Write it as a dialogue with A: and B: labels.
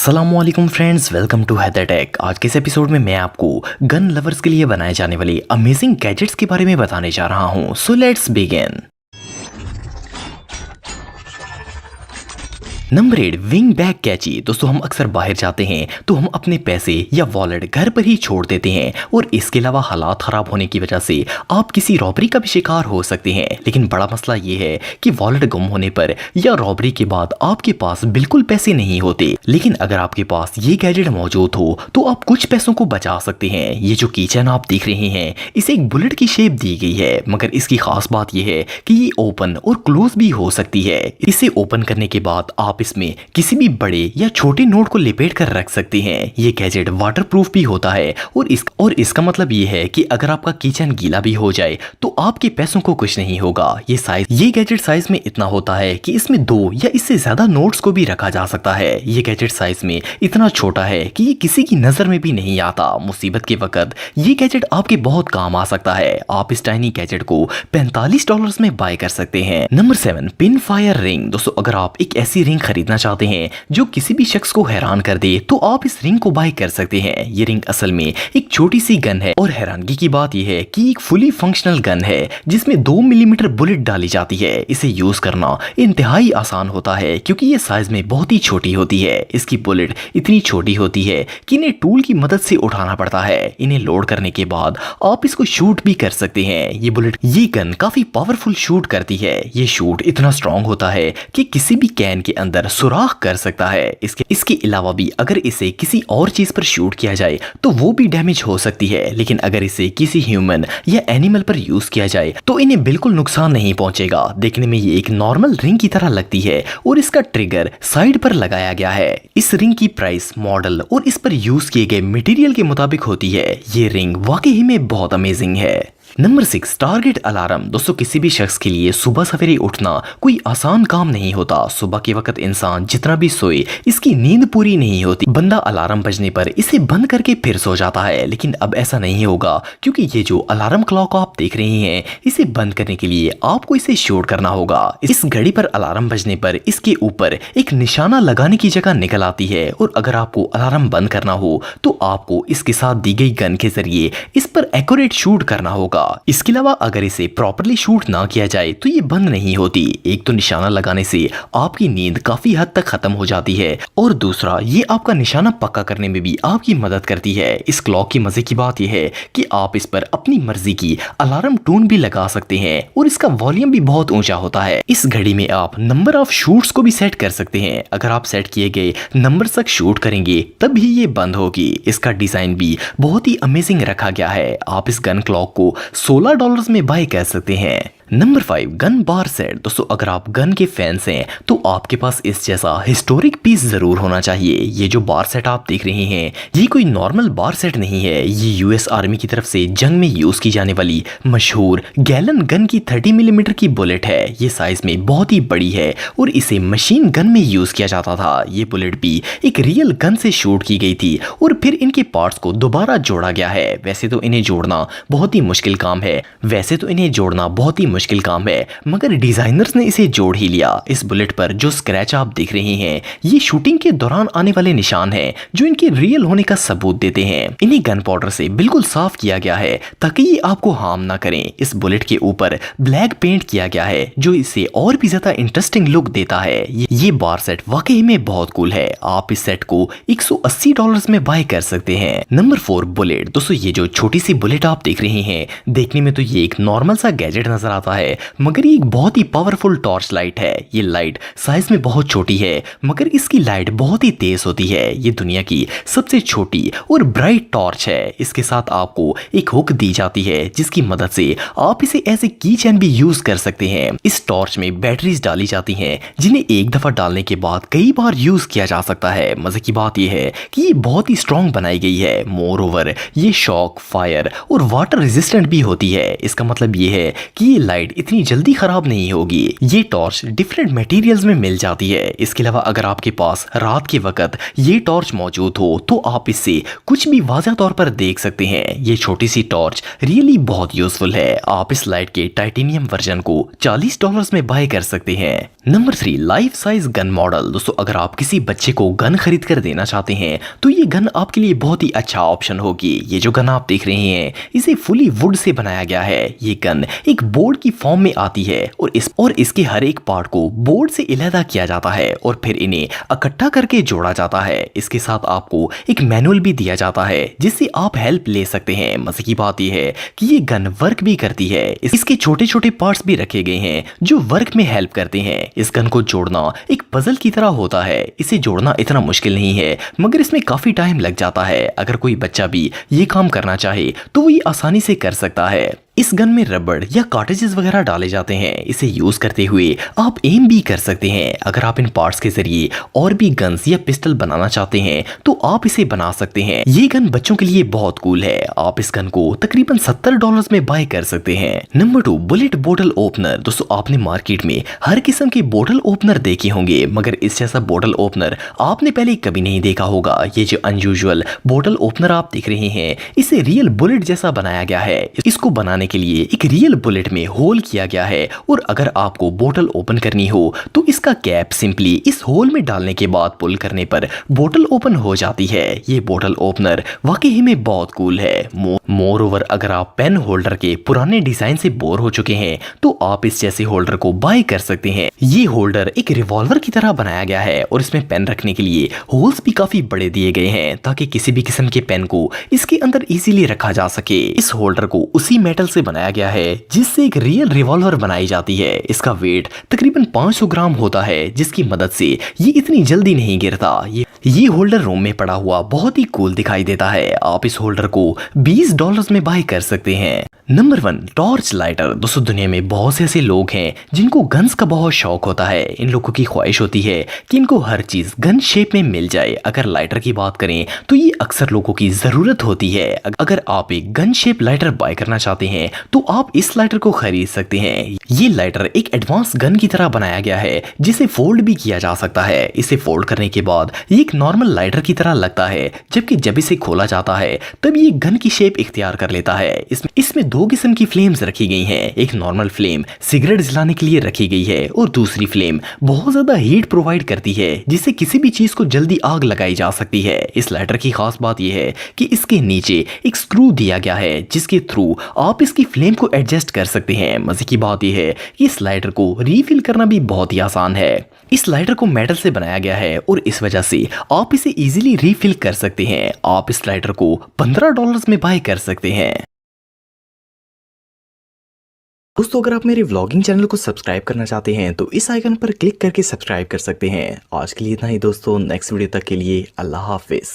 A: अस्सलामुअलैकुम friends, welcome to Haider tech. आज के इस एपिसोड में मैं आपको गन लवर्स के लिए बनाए जाने वाले अमेजिंग गैजेट्स के बारे में बताने जा रहा हूं। So let's begin. Number 8, wing bag कैची। दोस्तों, हम अक्सर बाहर जाते हैं तो हम अपने पैसे या वॉलेट घर पर ही छोड़ देते हैं और इसके अलावा हालात खराब होने की वजह से आप किसी रॉबरी का भी शिकार हो सकते हैं। लेकिन बड़ा मसला ये है कि वॉलेट गुम होने पर या रॉबरी के बाद आपके पास बिल्कुल पैसे नहीं होते। लेकिन अगर आपके पास ये गैजेट मौजूद हो तो आप कुछ पैसों को बचा सकते हैं। ये जो किचन आप देख रहे हैं, इसे एक बुलेट की शेप दी गई है, मगर इसकी खास बात यह है कि ये ओपन और क्लोज भी हो सकती है। इसे ओपन करने के बाद आप इसमें किसी भी बड़े या छोटे नोट को लपेट कर रख सकते हैं। ये गैजेट वाटरप्रूफ भी होता है और इसका मतलब ये है कि अगर आपका किचन गीला भी हो जाए तो आपके पैसों को कुछ नहीं होगा। ये गैजेट साइज में इतना होता है कि इसमें 2 या इससे ज्यादा नोट्स को भी रखा जा सकता है। ये गैजेट साइज में इतना छोटा है कि ये किसी की नजर में भी नहीं आता। मुसीबत के वक्त ये गैजेट आपके बहुत काम आ सकता है। आप इस टाइनी गैजेट को $45 में बाय कर सकते हैं। Number 7, pin fire ring. दोस्तों, अगर आप एक ऐसी रिंग खरीदना चाहते हैं जो किसी भी शख्स को हैरान कर दे तो आप इस रिंग को बाय कर सकते हैं। ये रिंग असल में एक छोटी सी गन है और हैरानगी की बात यह है कि एक फुली फंक्शनल गन है जिसमें 2 मिलीमीटर बुलेट डाली जाती है। इसे यूज करना इंतहाई आसान होता है क्योंकि ये साइज में बहुत ही छोटी होती है। इसकी बुलेट इतनी छोटी होती है कि इन्हें टूल की मदद से उठाना पड़ता है। इन्हें लोड करने के बाद आप इसको शूट भी कर सकते हैं। ये गन काफी पावरफुल शूट करती है। ये शूट इतना स्ट्रॉन्ग होता है कि किसी भी कैन के अंदर सुराख कर सकता है। इसके अलावा भी अगर इसे किसी और चीज पर शूट किया जाए तो वो भी डैमेज हो सकती है। लेकिन अगर इसे किसी ह्यूमन या एनिमल पर यूज किया जाए तो इन्हें बिल्कुल नुकसान नहीं पहुंचेगा। देखने में ये एक नॉर्मल रिंग की तरह लगती है और इसका ट्रिगर साइड पर लगाया गया है। इस रिंग की प्राइस, मॉडल और इस पर यूज किए गए मटेरियल के मुताबिक होती है। ये रिंग वाकई में बहुत अमेजिंग है। Number 6, target alarm. दोस्तों, किसी भी शख्स के लिए सुबह सवेरे उठना कोई आसान काम नहीं होता। सुबह के वक्त इंसान जितना भी सोए इसकी नींद पूरी नहीं होती। बंदा अलार्म बजने पर इसे बंद करके फिर सो जाता है। लेकिन अब ऐसा नहीं होगा क्योंकि ये जो अलार्म क्लॉक आप देख रहे हैं, इसे बंद करने के लिए आपको इसे शूट करना होगा। इस घड़ी पर अलार्म बजने पर इसके ऊपर एक निशाना लगाने की जगह निकल आती है और अगर आपको अलार्म बंद करना हो तो आपको इसके साथ दी गई गन के जरिए इस पर एक्यूरेट शूट करना होगा। इसके अलावा अगर इसे प्रॉपर्ली शूट ना किया जाए तो ये बंद नहीं होती। एक तो निशाना लगाने से आपकी नींद काफी हद तक खत्म हो जाती है और दूसरा ये आपका निशाना पक्का करने में भी आपकी मदद करती है। इस क्लॉक की मजे की बात यह है कि आप इस पर अपनी मर्जी की अलार्म टोन भी लगा सकते हैं और इसका वॉल्यूम भी बहुत ऊंचा होता है। इस घड़ी में आप नंबर ऑफ शूट्स को भी सेट कर सकते हैं। अगर आप सेट किए गए नंबर तक शूट करेंगे तब ही ये बंद होगी। इसका डिजाइन भी बहुत ही अमेजिंग रखा गया है। आप इस गन क्लॉक को $16 में बाय कर सकते हैं। नंबर 5, गन बार सेट। दोस्तों, अगर आप गन के फैंस हैं तो आपके पास इस जैसा हिस्टोरिक पीस जरूर होना चाहिए। ये जो बार सेट आप देख रहे हैं, ये कोई नॉर्मल बार सेट नहीं है। ये यूएस आर्मी की तरफ से जंग में यूज की जाने वाली मशहूर गैलन गन की 30 मिलीमीटर की बुलेट है। ये साइज में बहुत ही बड़ी है और इसे मशीन गन में यूज किया जाता था। ये बुलेट भी एक रियल गन से शूट की गई थी और फिर इनके पार्ट्स को दोबारा जोड़ा गया है। वैसे तो इन्हें जोड़ना बहुत ही मुश्किल काम है, मगर डिजाइनर्स ने इसे जोड़ ही लिया। इस बुलेट पर जो स्क्रैच आप देख रहे हैं, ये शूटिंग के दौरान आने वाले निशान हैं जो इनके रियल होने का सबूत देते हैं। इन्हें गन पाउडर से बिल्कुल साफ किया गया है ताकि ये आपको हार्म ना करें। इस बुलेट के ऊपर ब्लैक पेंट किया गया है जो इसे और भी ज्यादा इंटरेस्टिंग लुक देता है। ये बार सेट वाकई में बहुत कूल है। आप इस सेट को $180 में बाय कर सकते हैं। Number 4, bullet. दोस्तों, ये जो छोटी सी बुलेट आप देख रहे हैं, देखने में तो ये एक नॉर्मल सा गैजेट नजर आता है, मगर ये एक बहुत ही पावरफुल टॉर्च लाइट है। ये लाइट साइज में बहुत छोटी है मगर इसकी लाइट बहुत ही तेज होती है। ये दुनिया की सबसे छोटी और ब्राइट टॉर्च है। इसके साथ आपको एक हुक दी जाती है जिसकी मदद से आप इसे एज ए की चेन भी यूज कर सकते हैं। इस टॉर्च में बैटरीज डाली जाती हैं जिन्हें एक दफा डालने के बाद कई बार यूज किया जा सकता है। मजे की बात यह है कि ये बहुत ही स्ट्रॉन्ग बनाई गई है। मोर ओवर ये शॉक, फायर और वाटर रेजिस्टेंट भी होती है। इसका मतलब ये है कि ये लाइट इतनी जल्दी खराब नहीं होगी। ये टॉर्च डिफरेंट मटेरियल्स में मिल जाती है। इसके अलावा अगर आपके पास रात के वक्त ये टॉर्च मौजूद हो तो आप इससे कुछ भी वाज़ह तौर पर देख सकते हैं। ये छोटी सी टॉर्च रियली बहुत यूजफुल है। आप इस लाइट के टाइटेनियम वर्जन को $40 में बाय कर सकते हैं। Number 3, life size gun model. दोस्तों अगर आप किसी बच्चे को गन खरीद कर देना चाहते हैं तो ये गन आपके लिए बहुत ही अच्छा ऑप्शन होगी। ये जो गन आप देख रहे हैं इसे फुली वुड से बनाया गया है। ये गन एक बोर्ड की फॉर्म में आती है और इसके हर एक पार्ट को बोर्ड से अलहदा किया जाता है और फिर इन्हें इकट्ठा करके जोड़ा जाता है। इसके साथ आपको एक मैनुअल भी दिया जाता है जिससे आप हेल्प ले सकते हैं। मजे की बात यह है कि ये गन वर्क भी करती है। इसके छोटे छोटे पार्ट्स भी रखे गए हैं जो वर्क में हेल्प करते हैं। इस गन को जोड़ना एक पजल की तरह होता है। इसे जोड़ना इतना मुश्किल नहीं है मगर इसमें काफी टाइम लग जाता है। अगर कोई बच्चा भी ये काम करना चाहे तो वो ये आसानी से कर सकता है। इस गन में रबड़ या कार्ट्रिजेस वगैरह डाले जाते हैं। इसे यूज करते हुए आप एम भी कर सकते हैं। अगर आप इन पार्ट्स के जरिए और भी गन्स या पिस्टल बनाना चाहते हैं तो आप इसे बना सकते हैं। ये गन बच्चों के लिए बहुत कूल है। आप इस गन को तकरीबन $70 में बाय कर सकते हैं। नंबर 2, बुलेट बोतल ओपनर। दोस्तों आपने मार्केट में हर किस्म के बोतल ओपनर देखे होंगे मगर इस जैसा बोतल ओपनर आपने पहले कभी नहीं देखा होगा। ये जो अनयूजुअल बोतल ओपनर आप देख रहे हैं इसे रियल बुलेट जैसा बनाया गया है। इसको बनाने के लिए एक रियल बुलेट में होल किया गया है और अगर आपको बोतल ओपन करनी हो तो इसका कैप सिंपली इस होल में डालने के बाद पुल करने पर बोतल ओपन हो जाती है। ये बोतल ओपनर वाकई में बहुत कूल है। मोर ओवर अगर आप पेन होल्डर के पुराने डिजाइन से बोर हो चुके हैं तो आप इस जैसे होल्डर को बाय कर सकते हैं। ये होल्डर एक रिवॉल्वर की तरह बनाया गया है और इसमें पेन रखने के लिए होल्स भी काफी बड़े दिए गए हैं ताकि किसी भी किस्म के पेन को इसके अंदर इजीली रखा जा सके। इस होल्डर को उसी मेटल से बनाया गया है जिससे एक रियल रिवॉल्वर बनाई जाती है। इसका वेट तकरीबन 500 ग्राम होता है जिसकी मदद से ये इतनी जल्दी नहीं गिरता। ये होल्डर रूम में पड़ा हुआ बहुत ही कूल दिखाई देता है। आप इस होल्डर को $20 में बाय कर सकते हैं। Number 1, torch lighter. दोस्तों दुनिया में बहुत से ऐसे लोग हैं जिनको गन्स का बहुत शौक होता है। इन लोगों की ख्वाहिश होती है कि इनको हर चीज गन शेप में मिल जाए। अगर लाइटर की बात करें तो ये अक्सर लोगों की जरूरत होती है। अगर आप एक गन शेप लाइटर बाय करना चाहते हैं तो आप इस लाइटर को खरीद सकते हैं। ये लाइटर एक एडवांस गन की तरह बनाया गया है जिसे फोल्ड भी किया जा सकता है। इसे फोल्ड करने के बाद ये एक नॉर्मल लाइटर की तरह लगता है जबकि जब इसे खोला जाता है तब ये गन की शेप इख्तियार कर लेता है। इसमें 2 किस्म की फ्लेम्स रखी गई हैं। एक नॉर्मल फ्लेम सिगरेट जलाने के लिए रखी गई है और दूसरी फ्लेम बहुत ज्यादा हीट प्रोवाइड करती है जिससे किसी भी चीज को जल्दी आग लगाई जा सकती है। इस लाइटर की खास बात यह है कि इसके नीचे एक स्क्रू दिया गया है जिसके थ्रू आप इसकी फ्लेम को एडजस्ट कर सकते हैं। मजे की बात यह है कि इस लाइटर को रीफिल करना भी बहुत ही आसान है। इस लाइटर को मेटल से बनाया गया है और इस वजह से आप इसे इजीली रीफिल कर सकते हैं। आप इस लाइटर को $15 में बाय कर सकते हैं। दोस्तों अगर आप मेरे व्लॉगिंग चैनल को सब्सक्राइब करना चाहते हैं तो इस आइकन पर क्लिक करके सब्सक्राइब कर सकते हैं। आज के लिए इतना ही दोस्तों, नेक्स्ट वीडियो तक के लिए अल्लाह हाफिज।